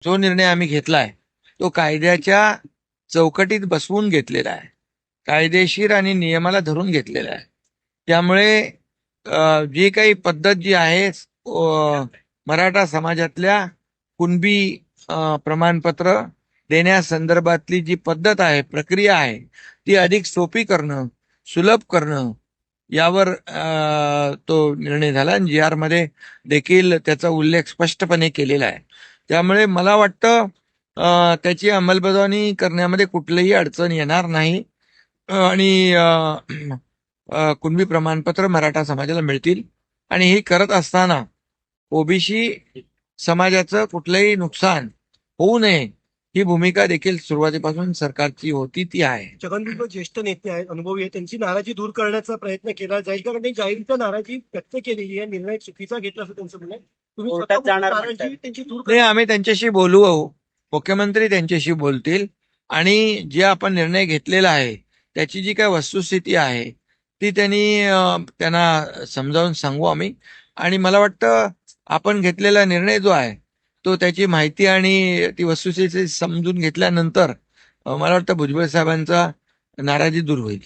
जो निर्णय आम्ही घेतलाय तो कायद्याच्या चौकटीत बसवून घेतलेला आहे, कायदेशीर आणि नियमाला धरून घेतलेला आहे. त्यामुळे जी काही पद्धत जी आहे मराठा समाजातल्या कुणबी प्रमाणपत्र देण्यासंदर्भातली जी पद्धत आहे, प्रक्रिया आहे, ती अधिक सोपी करणं, सुलभ करणं यावर तो निर्णय झाला आणि जी आर मध्ये देखील त्याचा उल्लेख स्पष्टपणे केलेला आहे. त्यामुळे मला वाटतं त्याची अंमलबजावणी करण्यामध्ये कुठलीही अडचण येणार नाही आणि कुणबी प्रमाणपत्र मराठा समाजाला मिळतील. आणि हे करत असताना ओबीसी समाजाचं कुठलंही नुकसान होऊ नये ही भूमिका देखील सुरुवातीपासून सरकारची होती, ती आहे. छगन भुजबळ ज्येष्ठ नेते आहेत, अनुभवी आहे, त्यांची नाराजी दूर करण्याचा प्रयत्न केला जाईल का? कारण त्यांनी जाहीररित्या नाराजी व्यक्त केलेली आहे, निर्णय चुकीचा घेतला असं त्यांचं म्हणणं आहे. तुम्ही कोर्टात स्वतः जाणार नाराजी म्हणताय. त्यांची दूर नाही, आम्ही त्यांच्याशी बोलू, मुख्यमंत्री त्यांच्याशी बोलतील आणि जे आपण निर्णय घेतलेला आहे त्याची जी काय वस्तुस्थिती आहे ती त्यांना समजावून सांगू आम्ही. आणि मला वाटतं आपण घेतलेला निर्णय जो आहे तो त्याची माहिती आणि ती वस्तुस्थिती समजून घेतल्यानंतर मला वाटतं भुजबळ साहेबांचा नाराजी दूर होईल.